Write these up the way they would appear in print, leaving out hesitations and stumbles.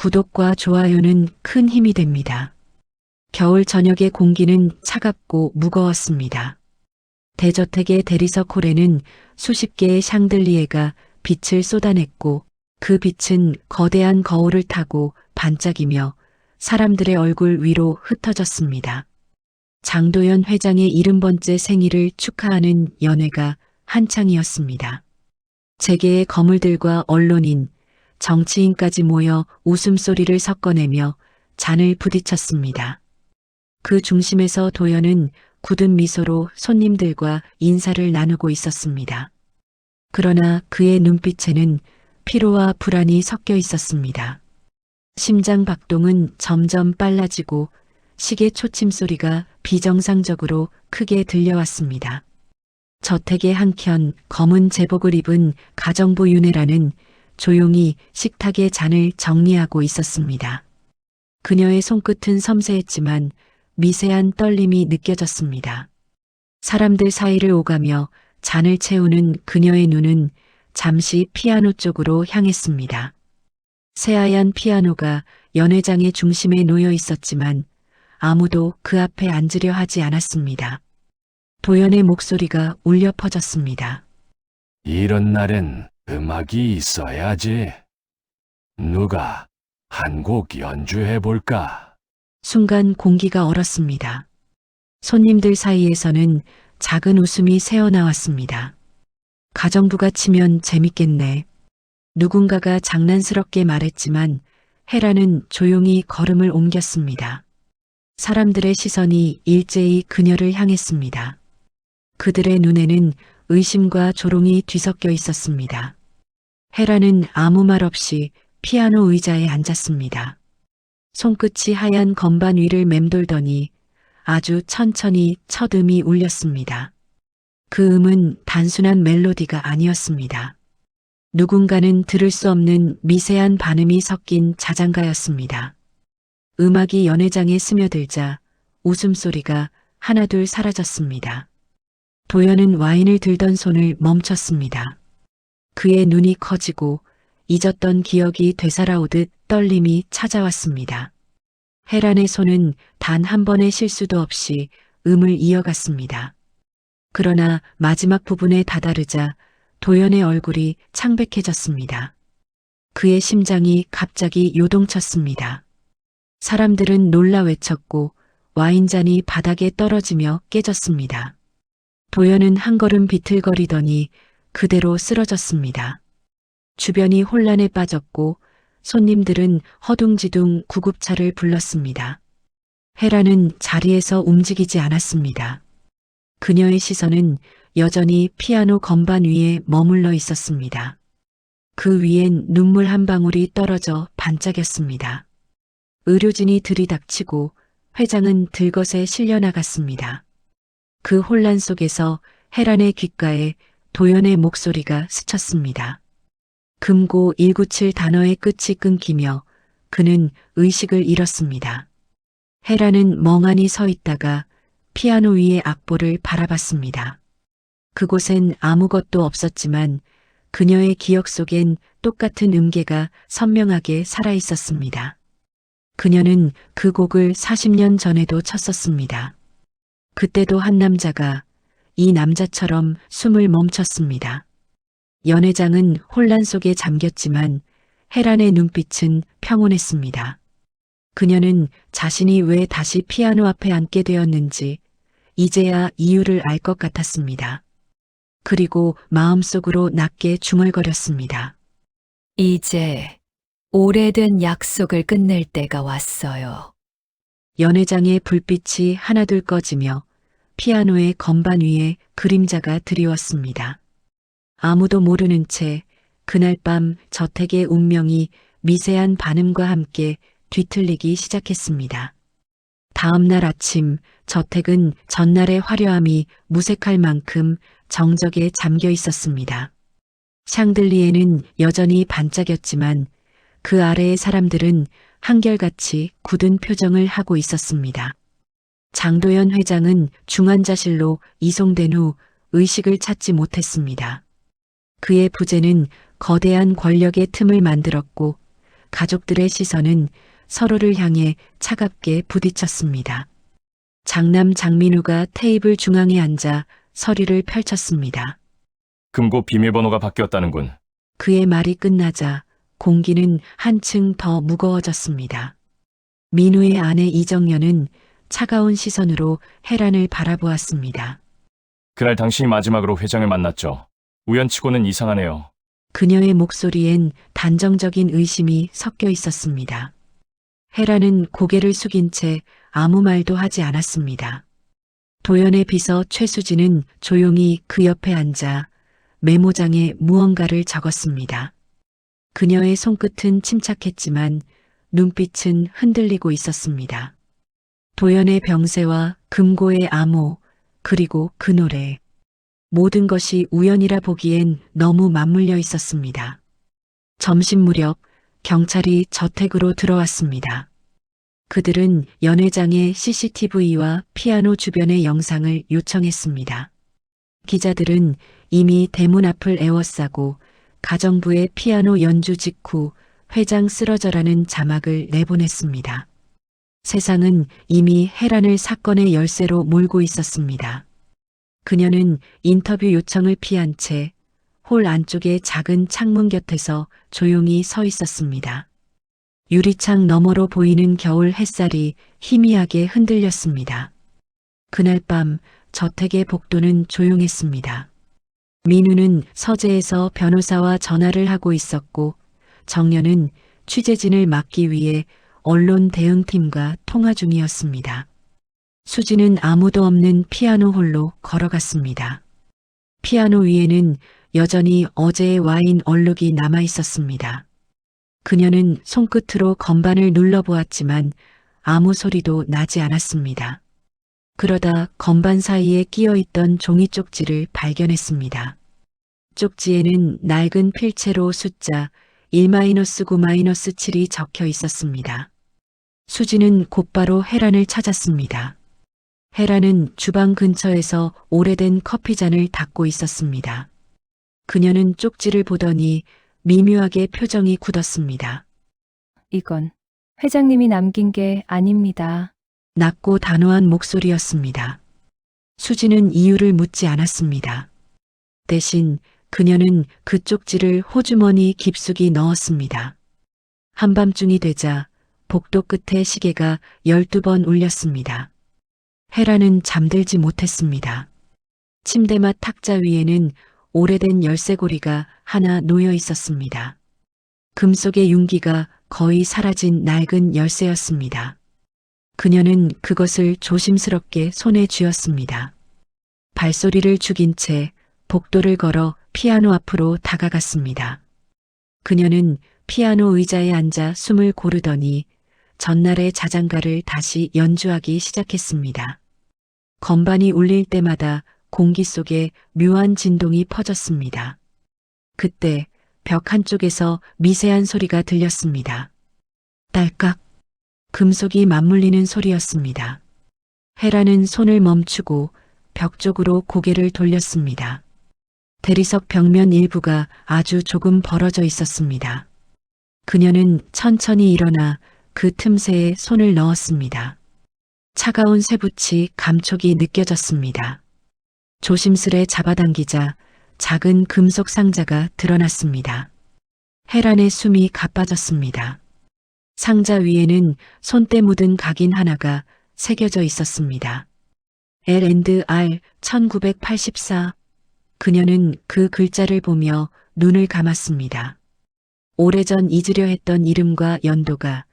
구독과 좋아요는 큰 힘이 됩니다. 겨울 저녁의 공기는 차갑고 무거웠습니다. 대저택의 대리석 홀에는 수십 개의 샹들리에가 빛을 쏟아냈고 그 빛은 거대한 거울을 타고 반짝이며 사람들의 얼굴 위로 흩어졌습니다. 장도연 회장의 70번째 생일을 축하하는 연회가 한창이었습니다. 재계의 거물들과 언론인, 정치인까지 모여 웃음소리를 섞어내며 잔을 부딪혔습니다. 그 중심에서 도연은 굳은 미소로 손님들과 인사를 나누고 있었습니다. 그러나 그의 눈빛에는 피로와 불안이 섞여 있었습니다. 심장 박동은 점점 빨라지고 시계 초침 소리가 비정상적으로 크게 들려왔습니다. 저택의 한켠 검은 제복을 입은 가정부 윤혜라는 조용히 식탁의 잔을 정리하고 있었습니다. 그녀의 손끝은 섬세했지만 미세한 떨림이 느껴졌습니다. 사람들 사이를 오가며 잔을 채우는 그녀의 눈은 잠시 피아노 쪽으로 향했습니다. 새하얀 피아노가 연회장의 중심에 놓여 있었지만 아무도 그 앞에 앉으려 하지 않았습니다. 도연의 목소리가 울려 퍼졌습니다. 이런 날엔 음악이 있어야지. 누가 한 곡 연주해 볼까? 순간 공기가 얼었습니다. 손님들 사이에서는 작은 웃음이 새어나왔습니다. 가정부가 치면 재밌겠네. 누군가가 장난스럽게 말했지만 헤라는 조용히 걸음을 옮겼습니다. 사람들의 시선이 일제히 그녀를 향했습니다. 그들의 눈에는 의심과 조롱이 뒤섞여 있었습니다. 헤라는 아무 말 없이 피아노 의자에 앉았습니다. 손끝이 하얀 건반 위를 맴돌더니 아주 천천히 첫 음이 울렸습니다. 그 음은 단순한 멜로디가 아니었습니다. 누군가는 들을 수 없는 미세한 반음이 섞인 자장가였습니다. 음악이 연회장에 스며들자 웃음소리가 하나둘 사라졌습니다. 도연은 와인을 들던 손을 멈췄습니다. 그의 눈이 커지고 잊었던 기억이 되살아오듯 떨림이 찾아왔습니다. 헤란의 손은 단 한 번의 실수도 없이 음을 이어갔습니다. 그러나 마지막 부분에 다다르자 도연의 얼굴이 창백해졌습니다. 그의 심장이 갑자기 요동쳤습니다. 사람들은 놀라 외쳤고 와인잔이 바닥에 떨어지며 깨졌습니다. 도연은 한 걸음 비틀거리더니 그대로 쓰러졌습니다. 주변이 혼란에 빠졌고 손님들은 허둥지둥 구급차를 불렀습니다. 헤라는 자리에서 움직이지 않았습니다. 그녀의 시선은 여전히 피아노 건반 위에 머물러 있었습니다. 그 위엔 눈물 한 방울이 떨어져 반짝였습니다. 의료진이 들이닥치고 회장은 들것에 실려나갔습니다. 그 혼란 속에서 헤란의 귓가에 도연의 목소리가 스쳤습니다. 금고 197 단어의 끝이 끊기며 그는 의식을 잃었습니다. 헤란은 멍하니 서 있다가 피아노 위의 악보를 바라봤습니다. 그곳엔 아무것도 없었지만 그녀의 기억 속엔 똑같은 음계가 선명하게 살아있었습니다. 그녀는 그 곡을 40년 전에도 쳤었습니다. 그때도 한 남자가 이 남자처럼 숨을 멈췄습니다. 연회장은 혼란 속에 잠겼지만 헤란의 눈빛은 평온했습니다. 그녀는 자신이 왜 다시 피아노 앞에 앉게 되었는지 이제야 이유를 알 것 같았습니다. 그리고 마음속으로 낮게 중얼거렸습니다. 이제 오래된 약속을 끝낼 때가 왔어요. 연회장의 불빛이 하나둘 꺼지며 피아노의 건반 위에 그림자가 드리웠습니다. 아무도 모르는 채 그날 밤 저택의 운명이 미세한 반음과 함께 뒤틀리기 시작했습니다. 다음 날 아침 저택은 전날의 화려함이 무색할 만큼 정적에 잠겨 있었습니다. 샹들리에는 여전히 반짝였지만 그 아래의 사람들은 한결같이 굳은 표정을 하고 있었습니다. 장도연 회장은 중환자실로 이송된 후 의식을 찾지 못했습니다. 그의 부재는 거대한 권력의 틈을 만들었고 가족들의 시선은 서로를 향해 차갑게 부딪혔습니다. 장남 장민우가 테이블 중앙에 앉아 서류를 펼쳤습니다. 금고 비밀번호가 바뀌었다는군. 그의 말이 끝나자 공기는 한층 더 무거워졌습니다. 민우의 아내 이정연은 차가운 시선으로 혜란을 바라보았습니다. 그날 당신이 마지막으로 회장을 만났죠. 우연치고는 이상하네요. 그녀의 목소리엔 단정적인 의심이 섞여 있었습니다. 혜란은 고개를 숙인 채 아무 말도 하지 않았습니다. 도연의 비서 최수진은 조용히 그 옆에 앉아 메모장에 무언가를 적었습니다. 그녀의 손끝은 침착했지만 눈빛은 흔들리고 있었습니다. 도연의 병세와 금고의 암호, 그리고 그 노래. 모든 것이 우연이라 보기엔 너무 맞물려 있었습니다. 점심 무렵 경찰이 저택으로 들어왔습니다. 그들은 연회장의 CCTV와 피아노 주변의 영상을 요청했습니다. 기자들은 이미 대문 앞을 에워싸고 가정부의 피아노 연주 직후 회장 쓰러져라는 자막을 내보냈습니다. 세상은 이미 혜란을 사건의 열쇠로 몰고 있었습니다. 그녀는 인터뷰 요청을 피한 채 홀 안쪽의 작은 창문 곁에서 조용히 서 있었습니다. 유리창 너머로 보이는 겨울 햇살이 희미하게 흔들렸습니다. 그날 밤 저택의 복도는 조용했습니다. 민우는 서재에서 변호사와 전화를 하고 있었고 정연은 취재진을 막기 위해 언론 대응팀과 통화 중이었습니다. 수지는 아무도 없는 피아노 홀로 걸어갔습니다. 피아노 위에는 여전히 어제의 와인 얼룩이 남아 있었습니다. 그녀는 손끝으로 건반을 눌러보았지만 아무 소리도 나지 않았습니다. 그러다 건반 사이에 끼어 있던 종이 쪽지를 발견했습니다. 쪽지에는 낡은 필체로 숫자 1-9-7이 적혀 있었습니다. 수지는 곧바로 혜란을 찾았습니다. 혜란은 주방 근처에서 오래된 커피잔을 닦고 있었습니다. 그녀는 쪽지를 보더니 미묘하게 표정이 굳었습니다. 이건 회장님이 남긴 게 아닙니다. 낮고 단호한 목소리였습니다. 수지는 이유를 묻지 않았습니다. 대신 그녀는 그 쪽지를 호주머니 깊숙이 넣었습니다. 한밤중이 되자 복도 끝에 시계가 12번 울렸습니다. 혜란은 잠들지 못했습니다. 침대맡 탁자 위에는 오래된 열쇠고리가 하나 놓여 있었습니다. 금속의 윤기가 거의 사라진 낡은 열쇠였습니다. 그녀는 그것을 조심스럽게 손에 쥐었습니다. 발소리를 죽인 채 복도를 걸어 피아노 앞으로 다가갔습니다. 그녀는 피아노 의자에 앉아 숨을 고르더니 전날의 자장가를 다시 연주하기 시작했습니다. 건반이 울릴 때마다 공기 속에 묘한 진동이 퍼졌습니다. 그때 벽 한쪽에서 미세한 소리가 들렸습니다. 딸깍. 금속이 맞물리는 소리였습니다. 혜란은 손을 멈추고 벽 쪽으로 고개를 돌렸습니다. 대리석 벽면 일부가 아주 조금 벌어져 있었습니다. 그녀는 천천히 일어나 그 틈새에 손을 넣었습니다. 차가운 쇠붙이 감촉이 느껴졌습니다. 조심스레 잡아당기자 작은 금속 상자가 드러났습니다. 혜란의 숨이 가빠졌습니다. 상자 위에는 손때 묻은 각인 하나가 새겨져 있었습니다. L&R 1984. 그녀는 그 글자를 보며 눈을 감았습니다. 오래전 잊으려 했던 이름과 연도가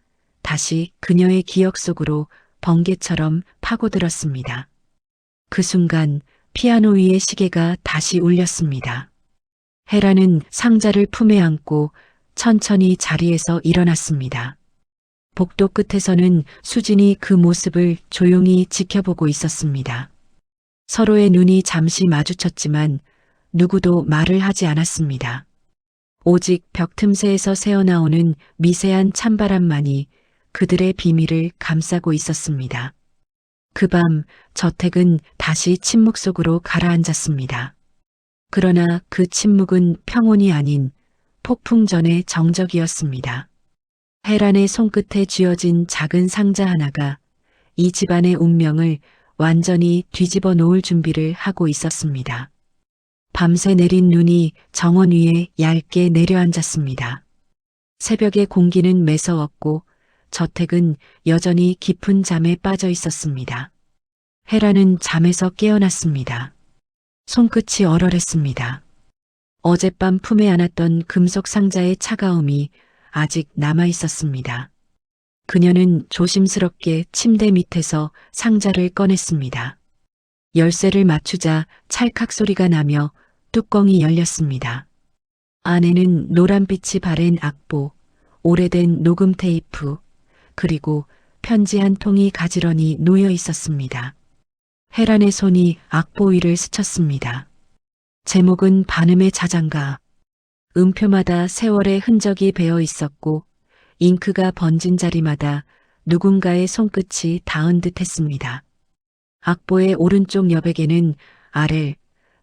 다시 그녀의 기억 속으로 번개처럼 파고들었습니다. 그 순간 피아노 위의 시계가 다시 울렸습니다. 혜란은 상자를 품에 안고 천천히 자리에서 일어났습니다. 복도 끝에서는 수진이 그 모습을 조용히 지켜보고 있었습니다. 서로의 눈이 잠시 마주쳤지만 누구도 말을 하지 않았습니다. 오직 벽 틈새에서 새어나오는 미세한 찬바람만이 그들의 비밀을 감싸고 있었습니다. 그 밤 저택은 다시 침묵 속으로 가라앉았습니다. 그러나 그 침묵은 평온이 아닌 폭풍 전의 정적이었습니다. 헤란의 손끝에 쥐어진 작은 상자 하나가 이 집안의 운명을 완전히 뒤집어 놓을 준비를 하고 있었습니다. 밤새 내린 눈이 정원 위에 얇게 내려앉았습니다. 새벽의 공기는 매서웠고 저택은 여전히 깊은 잠에 빠져 있었습니다. 헤라는 잠에서 깨어났습니다. 손끝이 얼얼했습니다. 어젯밤 품에 안았던 금속 상자의 차가움이 아직 남아 있었습니다. 그녀는 조심스럽게 침대 밑에서 상자를 꺼냈습니다. 열쇠를 맞추자 찰칵 소리가 나며 뚜껑이 열렸습니다. 안에는 노란빛이 바랜 악보, 오래된 녹음 테이프, 그리고 편지 한 통이 가지런히 놓여 있었습니다. 헤란의 손이 악보 위를 스쳤습니다. 제목은 반음의 자장가. 음표마다 세월의 흔적이 배어 있었고 잉크가 번진 자리마다 누군가의 손끝이 닿은 듯 했습니다. 악보의 오른쪽 여백에는 아래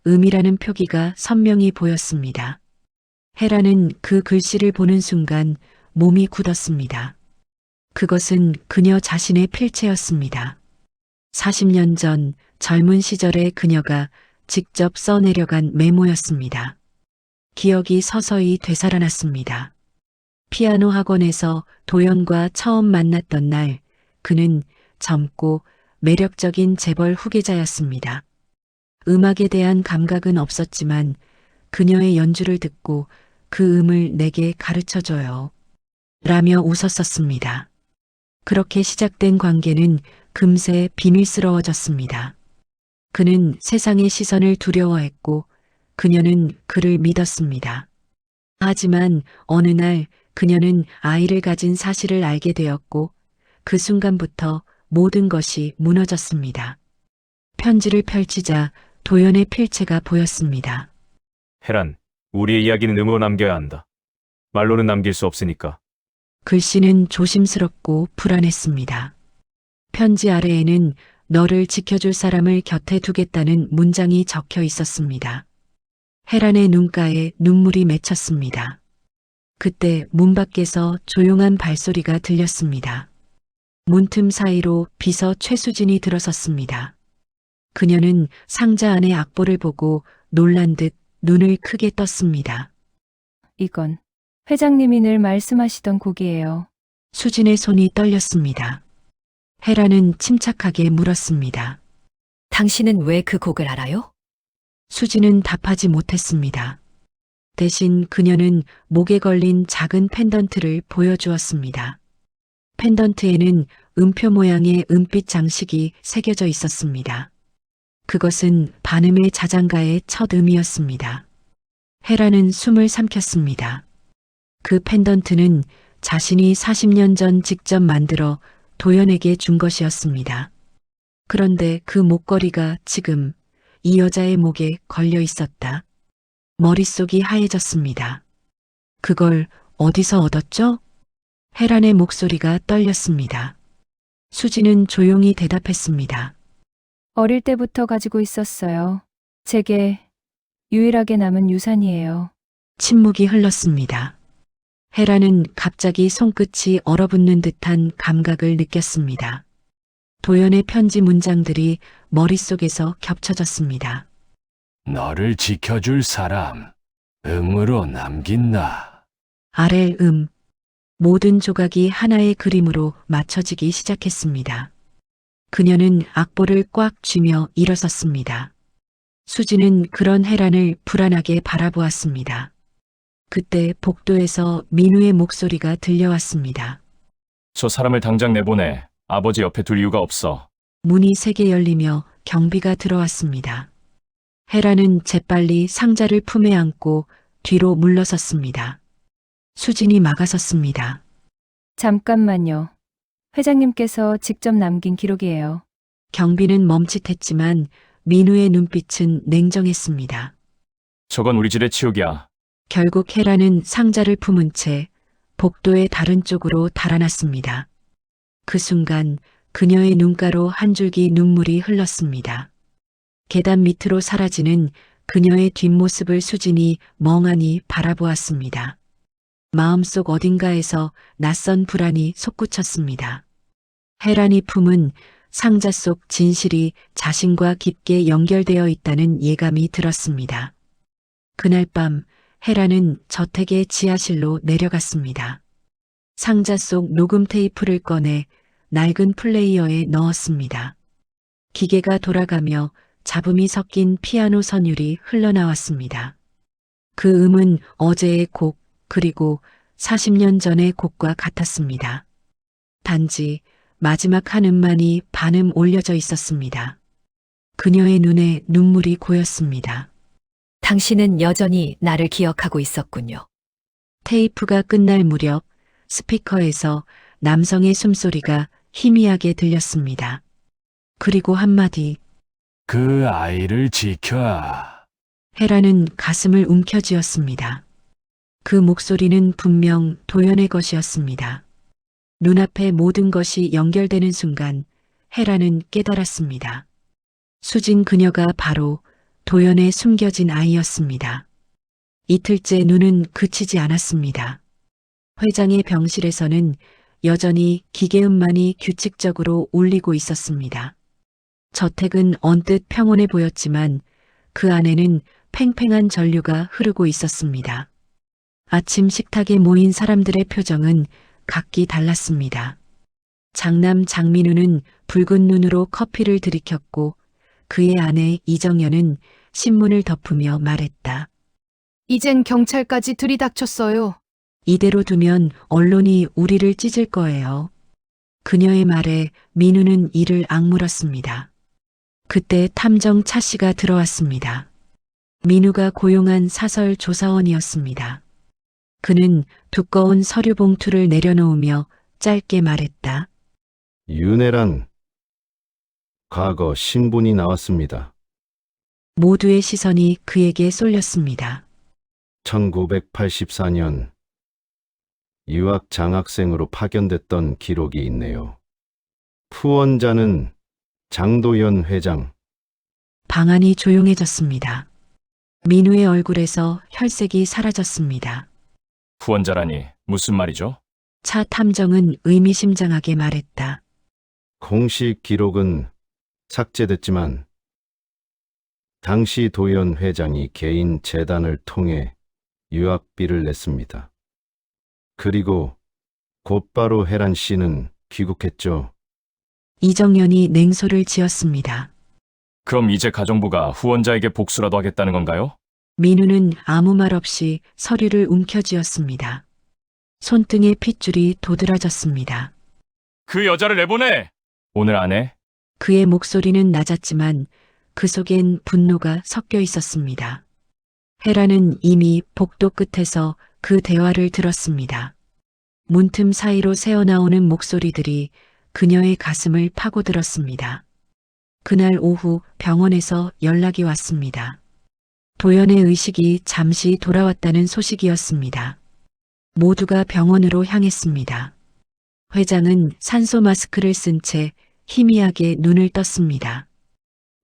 음이라는 표기가 선명히 보였습니다. 헤라는 그 글씨를 보는 순간 몸이 굳었습니다. 그것은 그녀 자신의 필체였습니다. 40년 전 젊은 시절의 그녀가 직접 써내려간 메모였습니다. 기억이 서서히 되살아났습니다. 피아노 학원에서 도연과 처음 만났던 날, 그는 젊고 매력적인 재벌 후계자였습니다. 음악에 대한 감각은 없었지만 그녀의 연주를 듣고 그 음을 내게 가르쳐줘요. 라며 웃었었습니다. 그렇게 시작된 관계는 금세 비밀스러워졌습니다. 그는 세상의 시선을 두려워했고 그녀는 그를 믿었습니다. 하지만 어느 날 그녀는 아이를 가진 사실을 알게 되었고 그 순간부터 모든 것이 무너졌습니다. 편지를 펼치자 도연의 필체가 보였습니다. 헤란, 우리의 이야기는 음으로 남겨야 한다. 말로는 남길 수 없으니까. 글씨는 조심스럽고 불안했습니다. 편지 아래에는 너를 지켜줄 사람을 곁에 두겠다는 문장이 적혀 있었습니다. 헤란의 눈가에 눈물이 맺혔습니다. 그때 문 밖에서 조용한 발소리가 들렸습니다. 문틈 사이로 비서 최수진이 들어섰습니다. 그녀는 상자 안의 악보를 보고 놀란 듯 눈을 크게 떴습니다. 이건 회장님이 늘 말씀하시던 곡이에요. 수진의 손이 떨렸습니다. 헤라는 침착하게 물었습니다. 당신은 왜 그 곡을 알아요? 수진은 답하지 못했습니다. 대신 그녀는 목에 걸린 작은 펜던트를 보여주었습니다. 펜던트에는 음표 모양의 은빛 장식이 새겨져 있었습니다. 그것은 반음의 자장가의 첫 음이었습니다. 헤라는 숨을 삼켰습니다. 그 펜던트는 자신이 40년 전 직접 만들어 도연에게 준 것이었습니다. 그런데 그 목걸이가 지금 이 여자의 목에 걸려 있었다. 머릿속이 하얘졌습니다. 그걸 어디서 얻었죠? 헤란의 목소리가 떨렸습니다. 수지는 조용히 대답했습니다. 어릴 때부터 가지고 있었어요. 제게 유일하게 남은 유산이에요. 침묵이 흘렀습니다. 헤라는 갑자기 손끝이 얼어붙는 듯한 감각을 느꼈습니다. 도연의 편지 문장들이 머릿속에서 겹쳐졌습니다. 너를 지켜줄 사람, 음으로 남긴다. 아래 모든 조각이 하나의 그림으로 맞춰지기 시작했습니다. 그녀는 악보를 꽉 쥐며 일어섰습니다. 수지는 그런 헤란을 불안하게 바라보았습니다. 그때 복도에서 민우의 목소리가 들려왔습니다. 저 사람을 당장 내보내. 아버지 옆에 둘 이유가 없어. 문이 세게 열리며 경비가 들어왔습니다. 헤라는 재빨리 상자를 품에 안고 뒤로 물러섰습니다. 수진이 막아섰습니다. 잠깐만요. 회장님께서 직접 남긴 기록이에요. 경비는 멈칫했지만 민우의 눈빛은 냉정했습니다. 저건 우리 집의 치욕이야. 결국 헤라는 상자를 품은 채 복도의 다른 쪽으로 달아났습니다. 그 순간 그녀의 눈가로 한 줄기 눈물이 흘렀습니다. 계단 밑으로 사라지는 그녀의 뒷모습을 수진이 멍하니 바라보았습니다. 마음속 어딘가에서 낯선 불안이 솟구쳤습니다. 헤란이 품은 상자 속 진실이 자신과 깊게 연결되어 있다는 예감이 들었습니다. 그날 밤 헤란은 저택의 지하실로 내려갔습니다. 상자 속 녹음 테이프를 꺼내 낡은 플레이어에 넣었습니다. 기계가 돌아가며 잡음이 섞인 피아노 선율이 흘러나왔습니다. 그 음은 어제의 곡 그리고 40년 전의 곡과 같았습니다. 단지 마지막 한 음만이 반음 올려져 있었습니다. 그녀의 눈에 눈물이 고였습니다. 당신은 여전히 나를 기억하고 있었군요. 테이프가 끝날 무렵 스피커에서 남성의 숨소리가 희미하게 들렸습니다. 그리고 한마디. 그 아이를 지켜. 헤라는 가슴을 움켜쥐었습니다. 그 목소리는 분명 도연의 것이었습니다. 눈앞의 모든 것이 연결되는 순간 헤라는 깨달았습니다. 수진 그녀가 바로 도연의 숨겨진 아이였습니다. 이틀째 눈은 그치지 않았습니다. 회장의 병실에서는 여전히 기계음만이 규칙적으로 울리고 있었습니다. 저택은 언뜻 평온해 보였지만 그 안에는 팽팽한 전류가 흐르고 있었습니다. 아침 식탁에 모인 사람들의 표정은 각기 달랐습니다. 장남 장민우는 붉은 눈으로 커피를 들이켰고 그의 아내 이정연은 신문을 덮으며 말했다. 이젠 경찰까지 들이닥쳤어요. 이대로 두면 언론이 우리를 찢을 거예요. 그녀의 말에 민우는 이를 악물었습니다. 그때 탐정 차 씨가 들어왔습니다. 민우가 고용한 사설 조사원이었습니다. 그는 두꺼운 서류 봉투를 내려놓으며 짧게 말했다. 윤혜란, 과거 신분이 나왔습니다. 모두의 시선이 그에게 쏠렸습니다. 1984년 유학 장학생으로 파견됐던 기록이 있네요. 후원자는 장도연 회장. 방안이 조용해졌습니다. 민우의 얼굴에서 혈색이 사라졌습니다. 후원자라니 무슨 말이죠? 차 탐정은 의미심장하게 말했다. 공식 기록은 삭제됐지만 당시 도연 회장이 개인 재단을 통해 유학비를 냈습니다. 그리고 곧바로 혜란 씨는 귀국했죠. 이정연이 냉소를 지었습니다. 그럼 이제 가정부가 후원자에게 복수라도 하겠다는 건가요? 민우는 아무 말 없이 서류를 움켜쥐었습니다. 손등에 핏줄이 도드라졌습니다. 그 여자를 내보내! 오늘 안에 그의 목소리는 낮았지만 그 속엔 분노가 섞여 있었습니다. 헤라는 이미 복도 끝에서 그 대화를 들었습니다. 문틈 사이로 새어나오는 목소리들이 그녀의 가슴을 파고들었습니다. 그날 오후 병원에서 연락이 왔습니다. 도연의 의식이 잠시 돌아왔다는 소식이었습니다. 모두가 병원으로 향했습니다. 회장은 산소 마스크를 쓴 채 희미하게 눈을 떴습니다.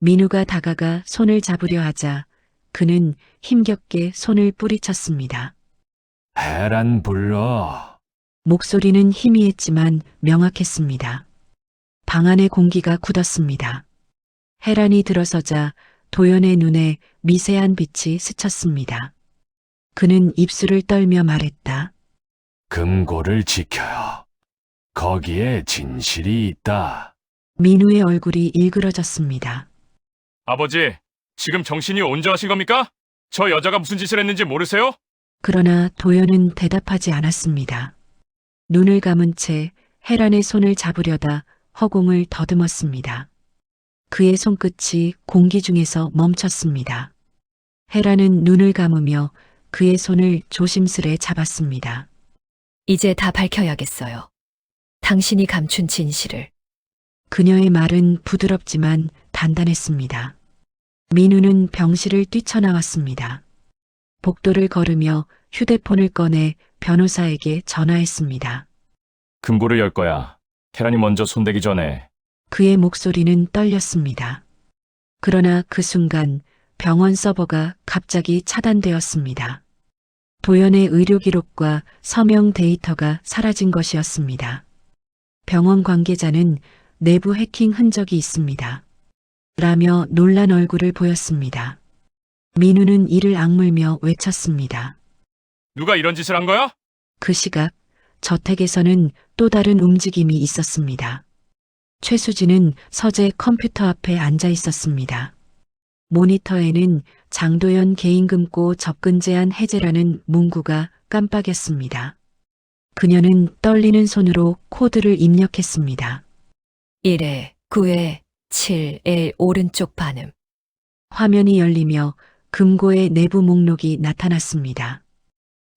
민우가 다가가 손을 잡으려 하자 그는 힘겹게 손을 뿌리쳤습니다. 헤란 불러. 목소리는 희미했지만 명확했습니다. 방 안의 공기가 굳었습니다. 헤란이 들어서자 도연의 눈에 미세한 빛이 스쳤습니다. 그는 입술을 떨며 말했다. 금고를 지켜요. 거기에 진실이 있다. 민우의 얼굴이 일그러졌습니다. 아버지, 지금 정신이 온전하신 겁니까? 저 여자가 무슨 짓을 했는지 모르세요? 그러나 도연은 대답하지 않았습니다. 눈을 감은 채 헤란의 손을 잡으려다 허공을 더듬었습니다. 그의 손끝이 공기 중에서 멈췄습니다. 헤란은 눈을 감으며 그의 손을 조심스레 잡았습니다. 이제 다 밝혀야겠어요. 당신이 감춘 진실을. 그녀의 말은 부드럽지만 단단했습니다. 민우는 병실을 뛰쳐나왔습니다. 복도를 걸으며 휴대폰을 꺼내 변호사에게 전화했습니다. 금고를 열 거야. 테란이 먼저 손대기 전에. 그의 목소리는 떨렸습니다. 그러나 그 순간 병원 서버가 갑자기 차단되었습니다. 도연의 의료 기록과 서명 데이터가 사라진 것이었습니다. 병원 관계자는 내부 해킹 흔적이 있습니다. 라며 놀란 얼굴을 보였습니다. 민우는 이를 악물며 외쳤습니다. 누가 이런 짓을 한 거야? 그 시각 저택에서는 또 다른 움직임이 있었습니다. 최수진은 서재 컴퓨터 앞에 앉아 있었습니다. 모니터에는 장도연 개인금고 접근 제한 해제라는 문구가 깜빡였습니다. 그녀는 떨리는 손으로 코드를 입력했습니다. 1에 9에 7에 오른쪽 반음. 화면이 열리며 금고의 내부 목록이 나타났습니다.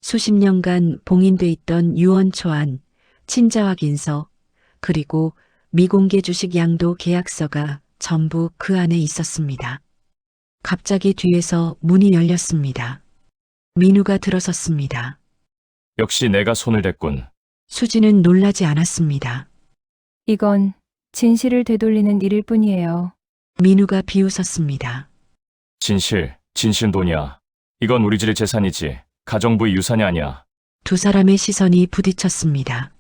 수십 년간 봉인돼 있던 유언 초안, 친자 확인서, 그리고 미공개 주식 양도 계약서가 전부 그 안에 있었습니다. 갑자기 뒤에서 문이 열렸습니다. 민우가 들어섰습니다. 역시 내가 손을 댔군. 수지는 놀라지 않았습니다. 이건 진실을 되돌리는 일일 뿐이에요. 민우가 비웃었습니다. 진실은 돈이야. 이건 우리 집의 재산이지. 가정부의 유산이 아니야. 두 사람의 시선이 부딪혔습니다.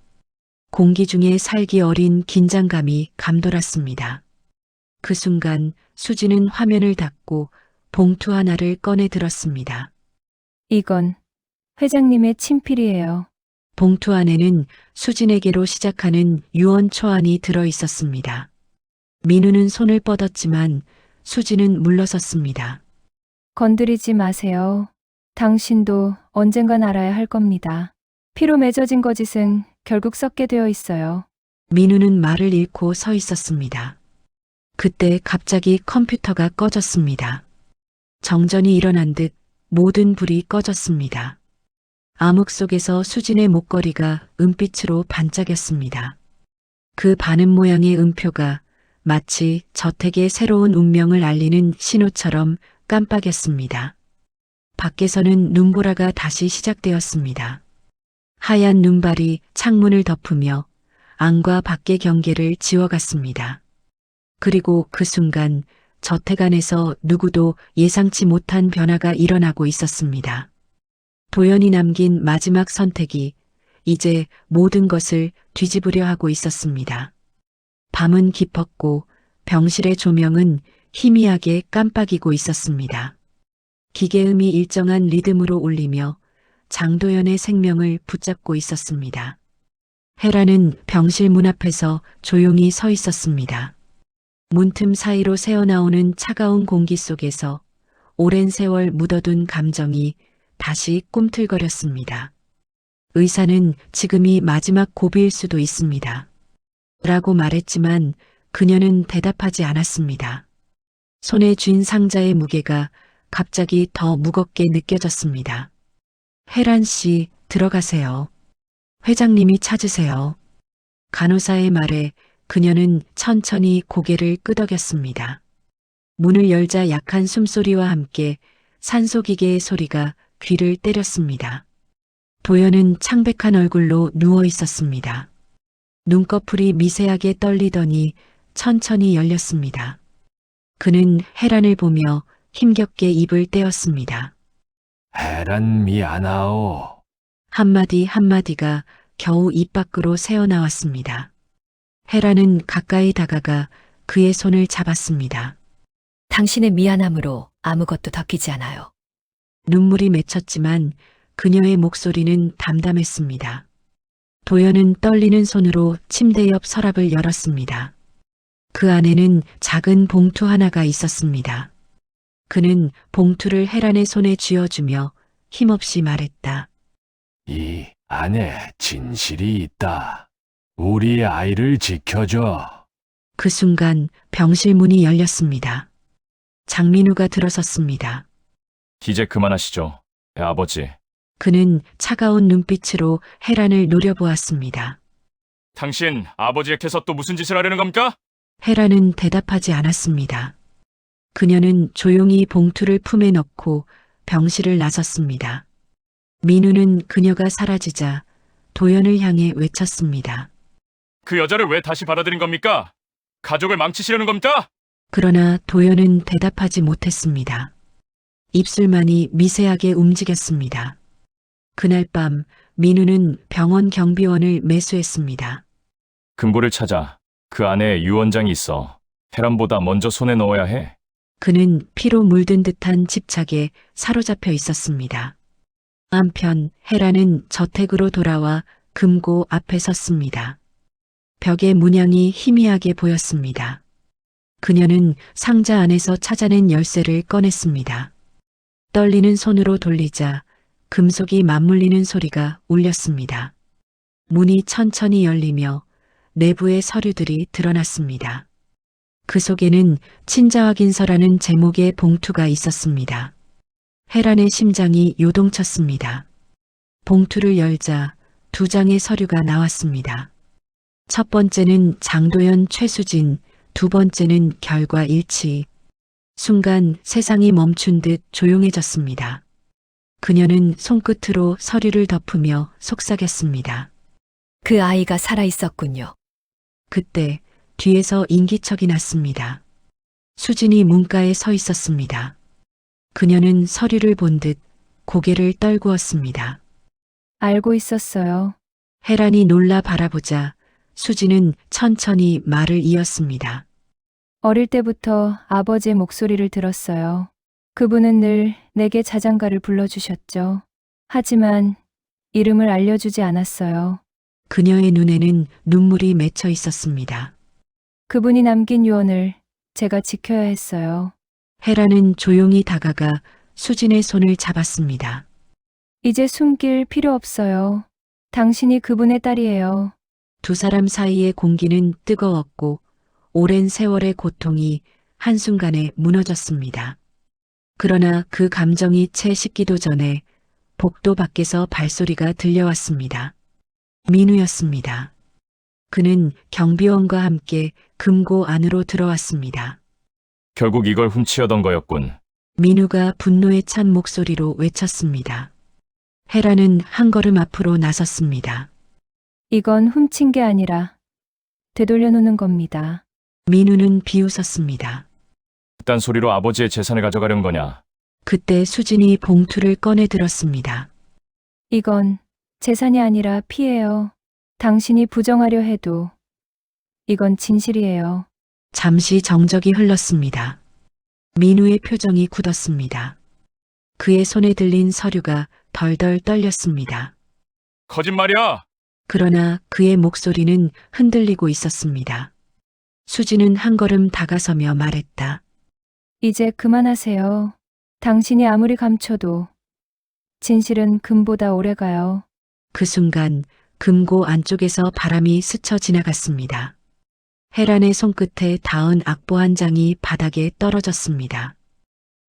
공기 중에 살기 어린 긴장감이 감돌았습니다. 그 순간 수지는 화면을 닫고 봉투 하나를 꺼내 들었습니다. 이건 회장님의 친필이에요. 봉투 안에는 수진에게로 시작하는 유언 초안이 들어 있었습니다. 민우는 손을 뻗었지만 수진은 물러섰습니다. 건드리지 마세요. 당신도 언젠간 알아야 할 겁니다. 피로 맺어진 거짓은 결국 썩게 되어 있어요. 민우는 말을 잃고 서 있었습니다. 그때 갑자기 컴퓨터가 꺼졌습니다. 정전이 일어난 듯 모든 불이 꺼졌습니다. 암흑 속에서 수진의 목걸이가 은빛으로 반짝였습니다. 그 반음 모양의 음표가 마치 저택의 새로운 운명을 알리는 신호처럼 깜빡였습니다. 밖에서는 눈보라가 다시 시작되었습니다. 하얀 눈발이 창문을 덮으며 안과 밖의 경계를 지워갔습니다. 그리고 그 순간 저택 안에서 누구도 예상치 못한 변화가 일어나고 있었습니다. 도연이 남긴 마지막 선택이 이제 모든 것을 뒤집으려 하고 있었습니다. 밤은 깊었고 병실의 조명은 희미하게 깜빡이고 있었습니다. 기계음이 일정한 리듬으로 울리며 장도연의 생명을 붙잡고 있었습니다. 헤라는 병실 문 앞에서 조용히 서 있었습니다. 문틈 사이로 새어나오는 차가운 공기 속에서 오랜 세월 묻어둔 감정이 다시 꿈틀거렸습니다. 의사는 지금이 마지막 고비일 수도 있습니다. 라고 말했지만 그녀는 대답하지 않았습니다. 손에 쥔 상자의 무게가 갑자기 더 무겁게 느껴졌습니다. 혜란 씨, 들어가세요. 회장님이 찾으세요. 간호사의 말에 그녀는 천천히 고개를 끄덕였습니다. 문을 열자 약한 숨소리와 함께 산소기계의 소리가 귀를 때렸습니다. 도연은 창백한 얼굴로 누워 있었습니다. 눈꺼풀이 미세하게 떨리더니 천천히 열렸습니다. 그는 혜란을 보며 힘겹게 입을 떼었습니다. 헤란 미안하오. 한마디 한마디가 겨우 입 밖으로 새어나왔습니다. 혜란은 가까이 다가가 그의 손을 잡았습니다. 당신의 미안함으로 아무것도 덮이지 않아요. 눈물이 맺혔지만 그녀의 목소리는 담담했습니다. 도연은 떨리는 손으로 침대 옆 서랍을 열었습니다. 그 안에는 작은 봉투 하나가 있었습니다. 그는 봉투를 혜란의 손에 쥐어주며 힘없이 말했다. 이 안에 진실이 있다. 우리 아이를 지켜줘. 그 순간 병실 문이 열렸습니다. 장민우가 들어섰습니다. 이제 그만하시죠. 아버지. 그는 차가운 눈빛으로 혜란을 노려보았습니다. 당신 아버지에게서 또 무슨 짓을 하려는 겁니까? 혜란은 대답하지 않았습니다. 그녀는 조용히 봉투를 품에 넣고 병실을 나섰습니다. 민우는 그녀가 사라지자 도연을 향해 외쳤습니다. 그 여자를 왜 다시 받아들인 겁니까? 가족을 망치시려는 겁니까? 그러나 도연은 대답하지 못했습니다. 입술만이 미세하게 움직였습니다. 그날 밤 민우는 병원 경비원을 매수했습니다. 금고를 찾아. 그 안에 유 원장이 있어. 혜란보다 먼저 손에 넣어야 해. 그는 피로 물든 듯한 집착에 사로잡혀 있었습니다. 한편 헤라는 저택으로 돌아와 금고 앞에 섰습니다. 벽의 문양이 희미하게 보였습니다. 그녀는 상자 안에서 찾아낸 열쇠를 꺼냈습니다. 떨리는 손으로 돌리자 금속이 맞물리는 소리가 울렸습니다. 문이 천천히 열리며 내부의 서류들이 드러났습니다. 그 속에는 친자 확인서라는 제목의 봉투가 있었습니다. 헤란의 심장이 요동쳤습니다. 봉투를 열자 2장의 서류가 나왔습니다. 첫 번째는 장도연, 최수진, 두 번째는 결과 일치. 순간 세상이 멈춘 듯 조용해졌습니다. 그녀는 손끝으로 서류를 덮으며 속삭였습니다. 그 아이가 살아 있었군요. 그때 뒤에서 인기척이 났습니다. 수진이 문가에 서 있었습니다. 그녀는 서류를 본 듯 고개를 떨구었습니다. 알고 있었어요. 헤란이 놀라 바라보자 수진은 천천히 말을 이었습니다. 어릴 때부터 아버지의 목소리를 들었어요. 그분은 늘 내게 자장가를 불러주셨죠. 하지만 이름을 알려주지 않았어요. 그녀의 눈에는 눈물이 맺혀 있었습니다. 그분이 남긴 유언을 제가 지켜야 했어요. 헤라는 조용히 다가가 수진의 손을 잡았습니다. 이제 숨길 필요 없어요. 당신이 그분의 딸이에요. 두 사람 사이의 공기는 뜨거웠고 오랜 세월의 고통이 한순간에 무너졌습니다. 그러나 그 감정이 채 식기도 전에 복도 밖에서 발소리가 들려왔습니다. 민우였습니다. 그는 경비원과 함께 금고 안으로 들어왔습니다. 결국 이걸 훔치려던 거였군. 민우가 분노에 찬 목소리로 외쳤습니다. 헤라는 한 걸음 앞으로 나섰습니다. 이건 훔친 게 아니라 되돌려 놓는 겁니다. 민우는 비웃었습니다. 그딴 소리로 아버지의 재산을 가져가려는 거냐? 그때 수진이 봉투를 꺼내 들었습니다. 이건 재산이 아니라 피예요. 당신이 부정하려 해도 이건 진실이에요. 잠시 정적이 흘렀습니다. 민우의 표정이 굳었습니다. 그의 손에 들린 서류가 덜덜 떨렸습니다. 거짓말이야! 그러나 그의 목소리는 흔들리고 있었습니다. 수진은 한 걸음 다가서며 말했다. 이제 그만하세요. 당신이 아무리 감춰도 진실은 금보다 오래가요. 그 순간 금고 안쪽에서 바람이 스쳐 지나갔습니다. 헤란의 손끝에 닿은 악보 한 장이 바닥에 떨어졌습니다.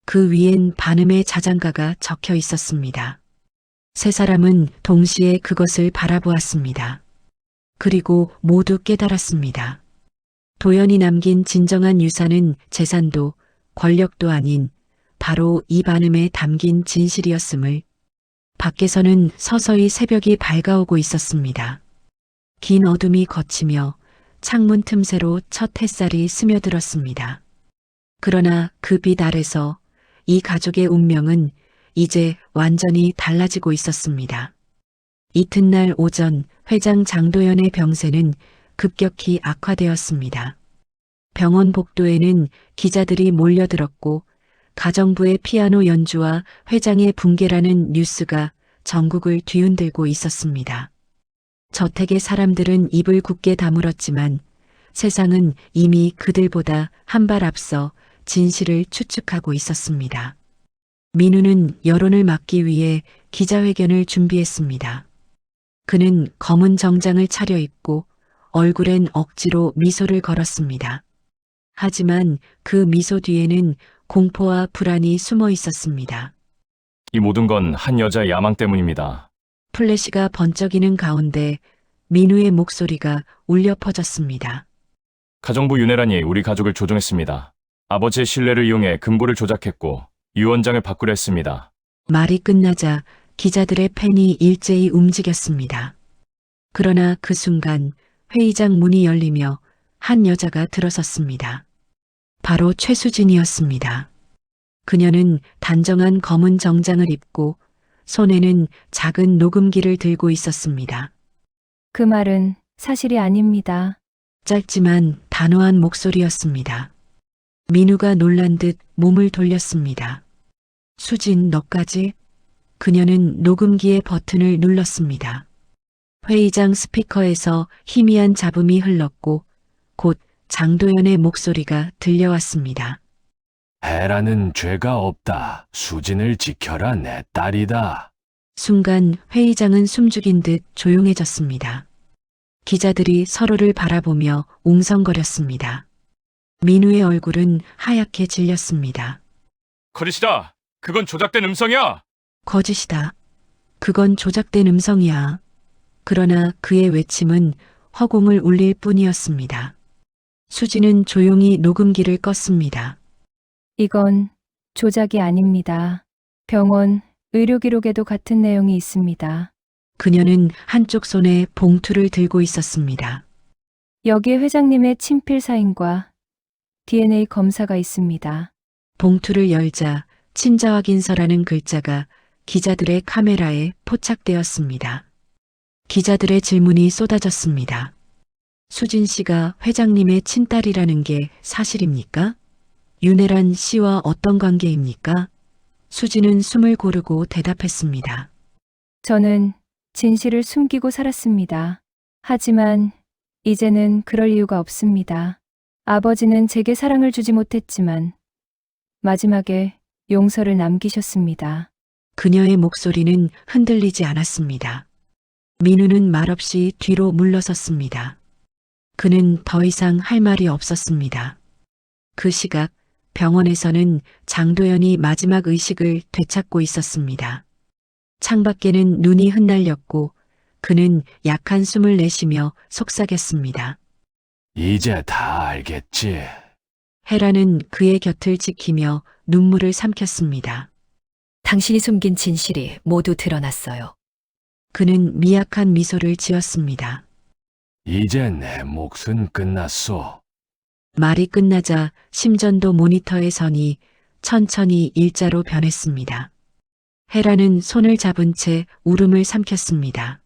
그 위엔 반음의 자장가가 적혀 있었습니다. 세 사람은 동시에 그것을 바라보았습니다. 그리고 모두 깨달았습니다. 도연이 남긴 진정한 유산은 재산도 권력도 아닌 바로 이 반음에 담긴 진실이었음을. 밖에서는 서서히 새벽이 밝아오고 있었습니다. 긴 어둠이 걷히며 창문 틈새로 첫 햇살이 스며들었습니다. 그러나 그 빛 아래서 이 가족의 운명은 이제 완전히 달라지고 있었습니다. 이튿날 오전 회장 장도연의 병세는 급격히 악화되었습니다. 병원 복도에는 기자들이 몰려들었고 가정부의 피아노 연주와 회장의 붕괴라는 뉴스가 전국을 뒤흔들고 있었습니다. 저택의 사람들은 입을 굳게 다물었지만 세상은 이미 그들보다 한 발 앞서 진실을 추측하고 있었습니다. 민우는 여론을 막기 위해 기자회견을 준비했습니다. 그는 검은 정장을 차려입고 얼굴엔 억지로 미소를 걸었습니다. 하지만 그 미소 뒤에는 공포와 불안이 숨어 있었습니다. 이 모든 건 한 여자의 야망 때문입니다. 플래시가 번쩍이는 가운데 민우의 목소리가 울려 퍼졌습니다. 가정부 윤혜란이 우리 가족을 조종했습니다. 아버지의 신뢰를 이용해 금고를 조작했고 유언장을 바꾸려 했습니다. 말이 끝나자 기자들의 펜이 일제히 움직였습니다. 그러나 그 순간 회의장 문이 열리며 한 여자가 들어섰습니다. 바로 최수진이었습니다. 그녀는 단정한 검은 정장을 입고 손에는 작은 녹음기를 들고 있었습니다. 그 말은 사실이 아닙니다. 짧지만 단호한 목소리였습니다. 민우가 놀란 듯 몸을 돌렸습니다. 수진, 너까지? 그녀는 녹음기의 버튼을 눌렀습니다. 회의장 스피커에서 희미한 잡음이 흘렀고 곧 장도연의 목소리가 들려왔습니다. 헤라는 죄가 없다. 수진을 지켜라, 내 딸이다. 순간 회의장은 숨죽인 듯 조용해졌습니다. 기자들이 서로를 바라보며 웅성거렸습니다. 민우의 얼굴은 하얗게 질렸습니다. 거짓이다. 그건 조작된 음성이야. 거짓이다. 그건 조작된 음성이야. 그러나 그의 외침은 허공을 울릴 뿐이었습니다. 수지는 조용히 녹음기를 껐습니다. 이건 조작이 아닙니다. 병원 의료기록에도 같은 내용이 있습니다. 그녀는 한쪽 손에 봉투를 들고 있었습니다. 여기에 회장님의 친필 사인과 DNA 검사가 있습니다. 봉투를 열자 친자 확인서라는 글자가 기자들의 카메라에 포착되었습니다. 기자들의 질문이 쏟아졌습니다. 수진 씨가 회장님의 친딸이라는 게 사실입니까? 윤혜란 씨와 어떤 관계입니까? 수진은 숨을 고르고 대답했습니다. 저는 진실을 숨기고 살았습니다. 하지만 이제는 그럴 이유가 없습니다. 아버지는 제게 사랑을 주지 못했지만 마지막에 용서를 남기셨습니다. 그녀의 목소리는 흔들리지 않았습니다. 민우는 말없이 뒤로 물러섰습니다. 그는 더 이상 할 말이 없었습니다. 그 시각 병원에서는 장도연이 마지막 의식을 되찾고 있었습니다. 창밖에는 눈이 흩날렸고 그는 약한 숨을 내쉬며 속삭였습니다. 이제 다 알겠지. 헤라는 그의 곁을 지키며 눈물을 삼켰습니다. 당신이 숨긴 진실이 모두 드러났어요. 그는 미약한 미소를 지었습니다. 이제 내 몫은 끝났소. 말이 끝나자 심전도 모니터의 선이 천천히 일자로 변했습니다. 헤라는 손을 잡은 채 울음을 삼켰습니다.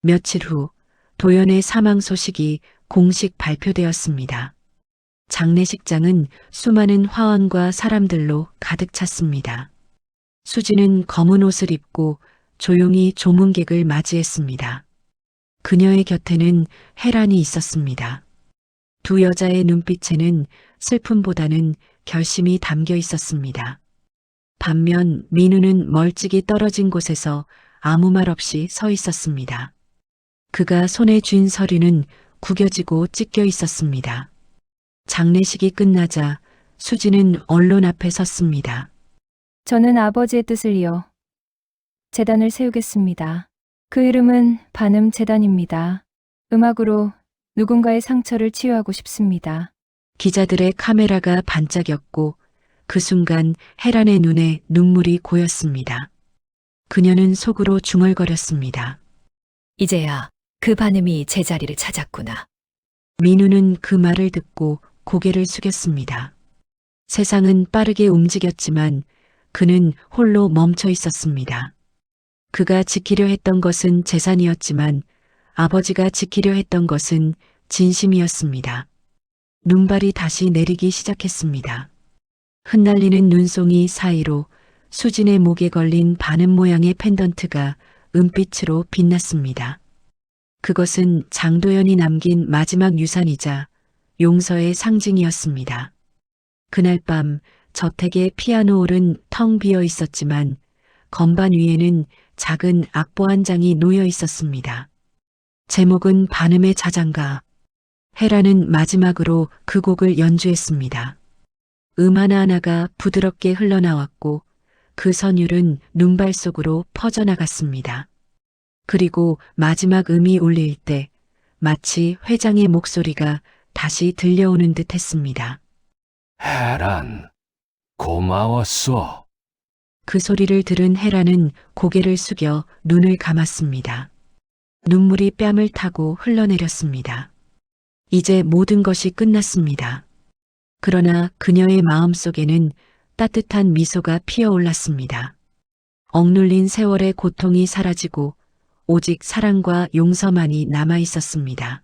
며칠 후 도연의 사망 소식이 공식 발표되었습니다. 장례식장은 수많은 화원과 사람들로 가득 찼습니다. 수지는 검은 옷을 입고 조용히 조문객을 맞이했습니다. 그녀의 곁에는 헤란이 있었습니다. 두 여자의 눈빛에는 슬픔보다는 결심이 담겨 있었습니다. 반면 민우는 멀찍이 떨어진 곳에서 아무 말 없이 서 있었습니다. 그가 손에 쥔 서류는 구겨지고 찢겨 있었습니다. 장례식이 끝나자 수지는 언론 앞에 섰습니다. 저는 아버지의 뜻을 이어 재단을 세우겠습니다. 그 이름은 반음 재단입니다. 음악으로 누군가의 상처를 치유하고 싶습니다. 기자들의 카메라가 반짝였고 그 순간 헤란의 눈에 눈물이 고였습니다. 그녀는 속으로 중얼거렸습니다. 이제야 그 반음이 제자리를 찾았구나. 민우는 그 말을 듣고 고개를 숙였습니다. 세상은 빠르게 움직였지만 그는 홀로 멈춰 있었습니다. 그가 지키려 했던 것은 재산이었지만 아버지가 지키려 했던 것은 진심이었습니다. 눈발이 다시 내리기 시작했습니다. 흩날리는 눈송이 사이로 수진의 목에 걸린 반음 모양의 펜던트가 은빛으로 빛났습니다. 그것은 장도연이 남긴 마지막 유산이자 용서의 상징이었습니다. 그날 밤 저택의 피아노홀은 텅 비어 있었지만 건반 위에는 작은 악보 한 장이 놓여 있었습니다. 제목은 반음의 자장가. 헤라는 마지막으로 그 곡을 연주했습니다. 하나하나가 부드럽게 흘러나왔고 그 선율은 눈발 속으로 퍼져나갔습니다. 그리고 마지막 음이 울릴 때 마치 회장의 목소리가 다시 들려오는 듯 했습니다. 헤란, 고마웠소. 그 소리를 들은 헤라는 고개를 숙여 눈을 감았습니다. 눈물이 뺨을 타고 흘러내렸습니다. 이제 모든 것이 끝났습니다. 그러나 그녀의 마음속에는 따뜻한 미소가 피어올랐습니다. 억눌린 세월의 고통이 사라지고 오직 사랑과 용서만이 남아 있었습니다.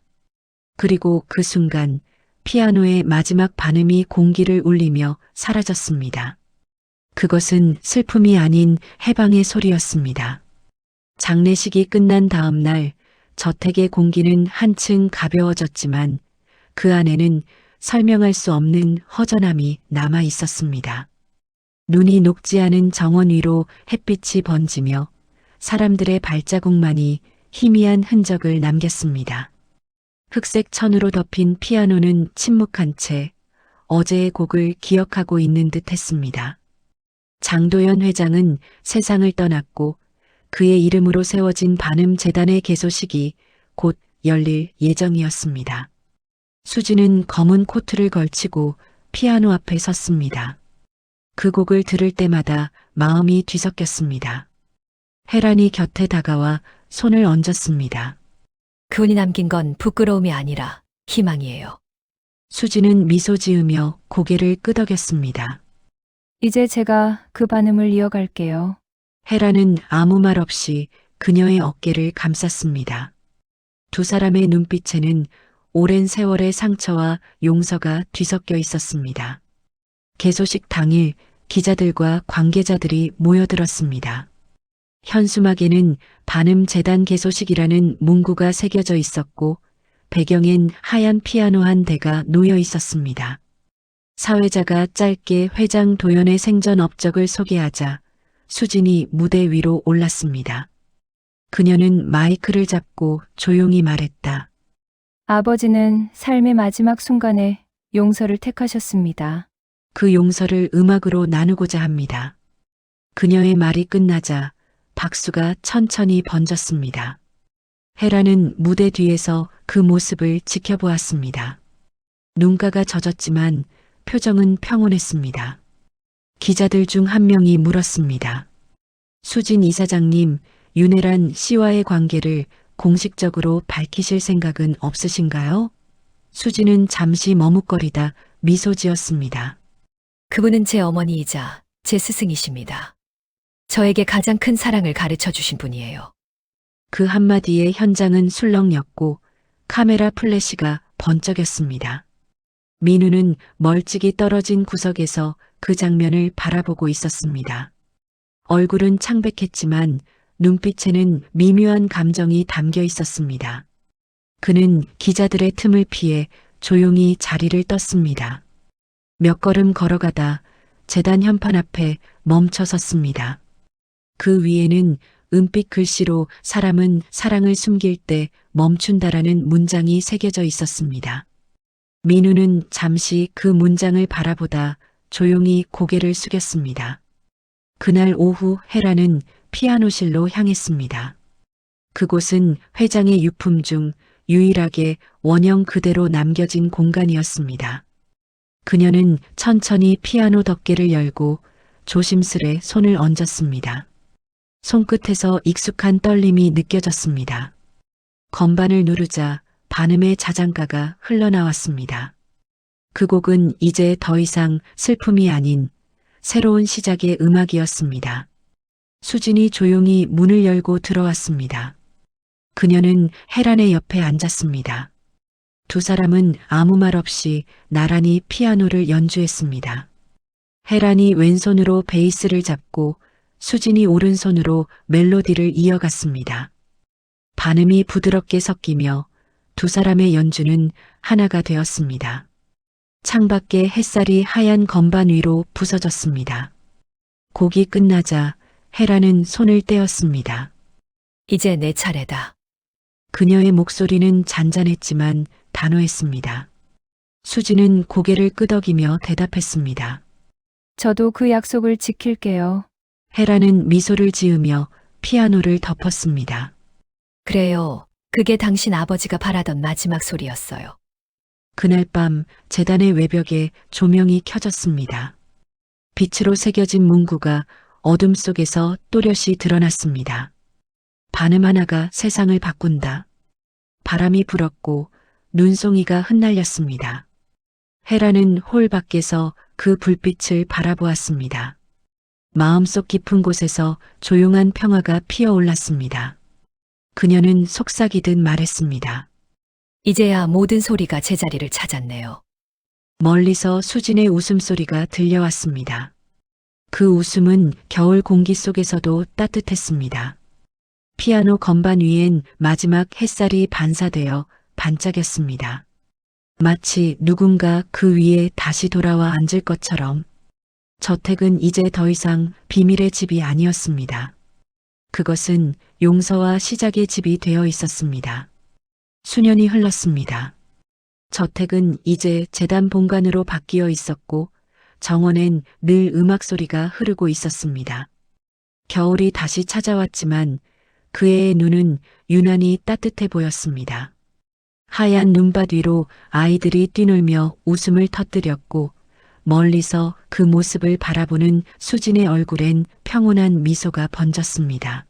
그리고 그 순간 피아노의 마지막 반음이 공기를 울리며 사라졌습니다. 그것은 슬픔이 아닌 해방의 소리였습니다. 장례식이 끝난 다음 날 저택의 공기는 한층 가벼워졌지만 그 안에는 설명할 수 없는 허전함이 남아 있었습니다. 눈이 녹지 않은 정원 위로 햇빛이 번지며 사람들의 발자국만이 희미한 흔적을 남겼습니다. 흑색 천으로 덮인 피아노는 침묵한 채 어제의 곡을 기억하고 있는 듯 했습니다. 장도연 회장은 세상을 떠났고 그의 이름으로 세워진 반음 재단의 개소식이 곧 열릴 예정이었습니다. 수지는 검은 코트를 걸치고 피아노 앞에 섰습니다. 그 곡을 들을 때마다 마음이 뒤섞였습니다. 혜란이 곁에 다가와 손을 얹었습니다. 그분이 남긴 건 부끄러움이 아니라 희망이에요. 수지는 미소 지으며 고개를 끄덕였습니다. 이제 제가 그 반음을 이어갈게요. 혜란은 아무 말 없이 그녀의 어깨를 감쌌습니다. 두 사람의 눈빛에는 오랜 세월의 상처와 용서가 뒤섞여 있었습니다. 개소식 당일 기자들과 관계자들이 모여들었습니다. 현수막에는 반음 재단 개소식이라는 문구가 새겨져 있었고 배경엔 하얀 피아노 한 대가 놓여 있었습니다. 사회자가 짧게 회장 도연의 생전 업적을 소개하자 수진이 무대 위로 올랐습니다. 그녀는 마이크를 잡고 조용히 말했다. 아버지는 삶의 마지막 순간에 용서를 택하셨습니다. 그 용서를 음악으로 나누고자 합니다. 그녀의 말이 끝나자 박수가 천천히 번졌습니다. 헤라는 무대 뒤에서 그 모습을 지켜보았습니다. 눈가가 젖었지만 표정은 평온했습니다. 기자들 중 한 명이 물었습니다. 수진 이사장님, 윤혜란 씨와의 관계를 공식적으로 밝히실 생각은 없으신가요? 수진은 잠시 머뭇거리다 미소 지었습니다. 그분은 제 어머니이자 제 스승이십니다. 저에게 가장 큰 사랑을 가르쳐 주신 분이에요. 그 한마디에 현장은 술렁였고 카메라 플래시가 번쩍였습니다. 민우는 멀찍이 떨어진 구석에서 그 장면을 바라보고 있었습니다. 얼굴은 창백했지만 눈빛에는 미묘한 감정이 담겨 있었습니다. 그는 기자들의 틈을 피해 조용히 자리를 떴습니다. 몇 걸음 걸어가다 재단 현판 앞에 멈춰 섰습니다. 그 위에는 은빛 글씨로 사람은 사랑을 숨길 때 멈춘다라는 문장이 새겨져 있었습니다. 민우는 잠시 그 문장을 바라보다 조용히 고개를 숙였습니다. 그날 오후 헤라는 피아노실로 향했습니다. 그곳은 회장의 유품 중 유일하게 원형 그대로 남겨진 공간이었습니다. 그녀는 천천히 피아노 덮개를 열고 조심스레 손을 얹었습니다. 손끝에서 익숙한 떨림이 느껴졌습니다. 건반을 누르자 반음의 자장가가 흘러나왔습니다. 그 곡은 이제 더 이상 슬픔이 아닌 새로운 시작의 음악이었습니다. 수진이 조용히 문을 열고 들어왔습니다. 그녀는 헤란의 옆에 앉았습니다. 두 사람은 아무 말 없이 나란히 피아노를 연주했습니다. 헤란이 왼손으로 베이스를 잡고 수진이 오른손으로 멜로디를 이어갔습니다. 반음이 부드럽게 섞이며 두 사람의 연주는 하나가 되었습니다. 창밖에 햇살이 하얀 건반 위로 부서졌습니다. 곡이 끝나자 헤라는 손을 떼었습니다. 이제 내 차례다. 그녀의 목소리는 잔잔했지만 단호했습니다. 수지는 고개를 끄덕이며 대답했습니다. 저도 그 약속을 지킬게요. 헤라는 미소를 지으며 피아노를 덮었습니다. 그래요. 그게 당신 아버지가 바라던 마지막 소리였어요. 그날 밤 재단의 외벽에 조명이 켜졌습니다. 빛으로 새겨진 문구가 어둠 속에서 또렷이 드러났습니다. 반음 하나가 세상을 바꾼다. 바람이 불었고 눈송이가 흩날렸습니다. 헤라는 홀 밖에서 그 불빛을 바라보았습니다. 마음속 깊은 곳에서 조용한 평화가 피어올랐습니다. 그녀는 속삭이듯 말했습니다. 이제야 모든 소리가 제자리를 찾았네요. 멀리서 수진의 웃음소리가 들려왔습니다. 그 웃음은 겨울 공기 속에서도 따뜻했습니다. 피아노 건반 위엔 마지막 햇살이 반사되어 반짝였습니다. 마치 누군가 그 위에 다시 돌아와 앉을 것처럼. 저택은 이제 더 이상 비밀의 집이 아니었습니다. 그것은 용서와 시작의 집이 되어 있었습니다. 수년이 흘렀습니다. 저택은 이제 재단 본관으로 바뀌어 있었고 정원엔 늘 음악 소리가 흐르고 있었습니다. 겨울이 다시 찾아왔지만 그의 눈은 유난히 따뜻해 보였습니다. 하얀 눈밭 위로 아이들이 뛰놀며 웃음을 터뜨렸고 멀리서 그 모습을 바라보는 수진의 얼굴엔 평온한 미소가 번졌습니다.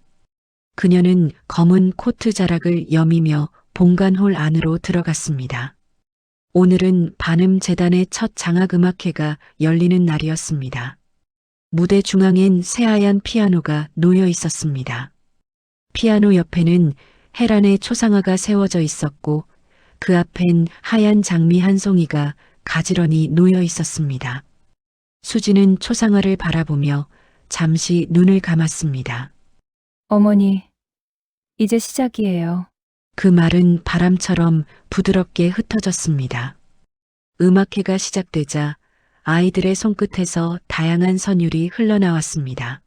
그녀는 검은 코트 자락을 여미며 본관홀 안으로 들어갔습니다. 오늘은 반음 재단의 첫 장학음악회가 열리는 날이었습니다. 무대 중앙엔 새하얀 피아노가 놓여 있었습니다. 피아노 옆에는 헤란의 초상화가 세워져 있었고 그 앞엔 하얀 장미 한 송이가 가지런히 놓여 있었습니다. 수지는 초상화를 바라보며 잠시 눈을 감았습니다. 어머니, 이제 시작이에요. 그 말은 바람처럼 부드럽게 흩어졌습니다. 음악회가 시작되자 아이들의 손끝에서 다양한 선율이 흘러나왔습니다.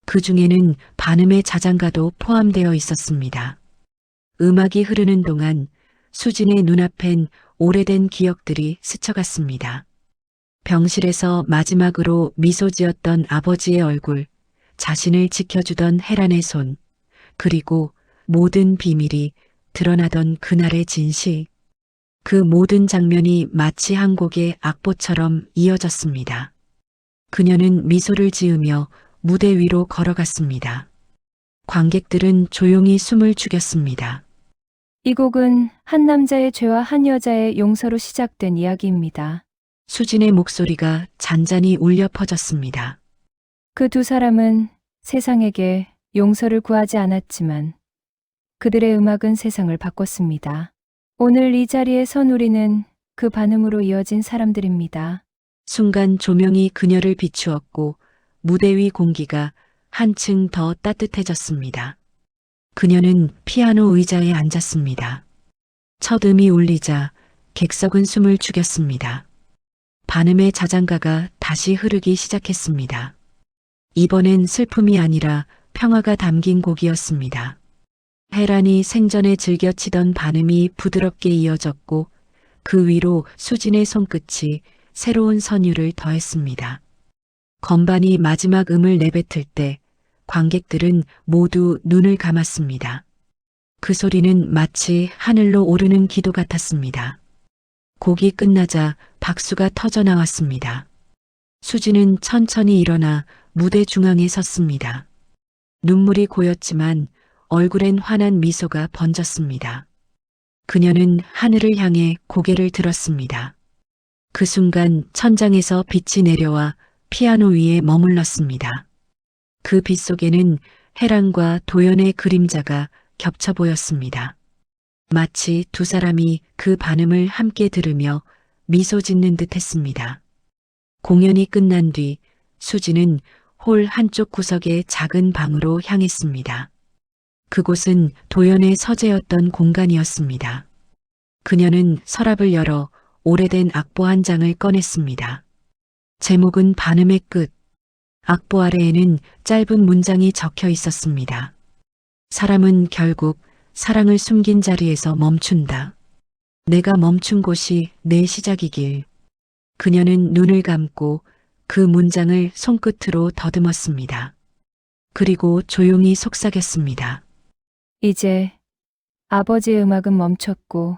그 중에는 반음의 자장가도 포함되어 있었습니다. 음악이 흐르는 동안 수진의 눈앞엔 오래된 기억들이 스쳐갔습니다. 병실에서 마지막으로 미소 지었던 아버지의 얼굴, 자신을 지켜주던 헤란의 손, 그리고 모든 비밀이 드러나던 그날의 진실. 그 모든 장면이 마치 한 곡의 악보처럼 이어졌습니다. 그녀는 미소를 지으며 무대 위로 걸어갔습니다. 관객들은 조용히 숨을 죽였습니다. 이 곡은 한 남자의 죄와 한 여자의 용서로 시작된 이야기입니다. 수진의 목소리가 잔잔히 울려 퍼졌습니다. 그 두 사람은 세상에게 용서를 구하지 않았지만 그들의 음악은 세상을 바꿨습니다. 오늘 이 자리에 선 우리는 그 반음으로 이어진 사람들입니다. 순간 조명이 그녀를 비추었고 무대 위 공기가 한층 더 따뜻해졌습니다. 그녀는 피아노 의자에 앉았습니다. 첫 음이 울리자 객석은 숨을 죽였습니다. 반음의 자장가가 다시 흐르기 시작했습니다. 이번엔 슬픔이 아니라 평화가 담긴 곡이었습니다. 헤란이 생전에 즐겨 치던 반음이 부드럽게 이어졌고 그 위로 수진의 손끝이 새로운 선율을 더했습니다. 건반이 마지막 음을 내뱉을 때 관객들은 모두 눈을 감았습니다. 그 소리는 마치 하늘로 오르는 기도 같았습니다. 곡이 끝나자 박수가 터져 나왔습니다. 수진은 천천히 일어나 무대 중앙에 섰습니다. 눈물이 고였지만 얼굴엔 환한 미소가 번졌습니다. 그녀는 하늘을 향해 고개를 들었습니다. 그 순간 천장에서 빛이 내려와 피아노 위에 머물렀습니다. 그 빛 속에는 헤란과 도연의 그림자가 겹쳐 보였습니다. 마치 두 사람이 그 반음을 함께 들으며 미소 짓는 듯 했습니다. 공연이 끝난 뒤 수지는 홀 한쪽 구석의 작은 방으로 향했습니다. 그곳은 도연의 서재였던 공간이었습니다. 그녀는 서랍을 열어 오래된 악보 한 장을 꺼냈습니다. 제목은 반음의 끝. 악보 아래에는 짧은 문장이 적혀 있었습니다. 사람은 결국 사랑을 숨긴 자리에서 멈춘다. 내가 멈춘 곳이 내 시작이길. 그녀는 눈을 감고 그 문장을 손끝으로 더듬었습니다. 그리고 조용히 속삭였습니다. 이제 아버지의 음악은 멈췄고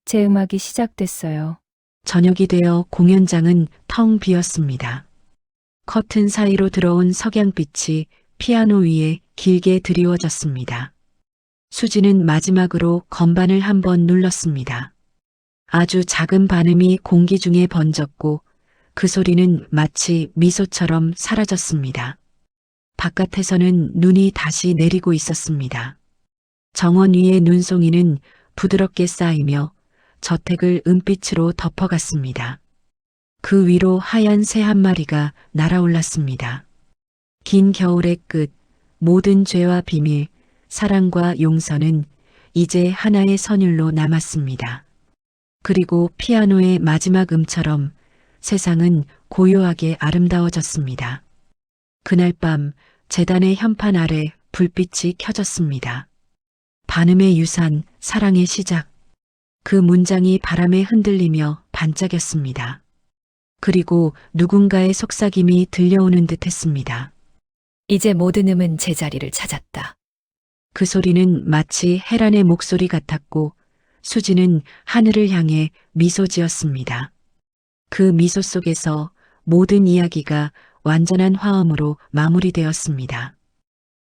제 음악이 시작됐어요. 저녁이 되어 공연장은 텅 비었습니다. 커튼 사이로 들어온 석양빛이 피아노 위에 길게 드리워졌습니다. 수지는 마지막으로 건반을 한번 눌렀습니다. 아주 작은 반음이 공기 중에 번졌고 그 소리는 마치 미소처럼 사라졌습니다. 바깥에서는 눈이 다시 내리고 있었습니다. 정원 위의 눈송이는 부드럽게 쌓이며 저택을 은빛으로 덮어갔습니다. 그 위로 하얀 새 한 마리가 날아올랐습니다. 긴 겨울의 끝, 모든 죄와 비밀, 사랑과 용서는 이제 하나의 선율로 남았습니다. 그리고 피아노의 마지막 음처럼 세상은 고요하게 아름다워졌습니다. 그날 밤 제단의 현판 아래 불빛이 켜졌습니다. 반음의 유산, 사랑의 시작. 그 문장이 바람에 흔들리며 반짝였습니다. 그리고 누군가의 속삭임이 들려오는 듯 했습니다. 이제 모든 음은 제자리를 찾았다. 그 소리는 마치 헤란의 목소리 같았고 수지는 하늘을 향해 미소 지었습니다. 그 미소 속에서 모든 이야기가 완전한 화음으로 마무리되었습니다.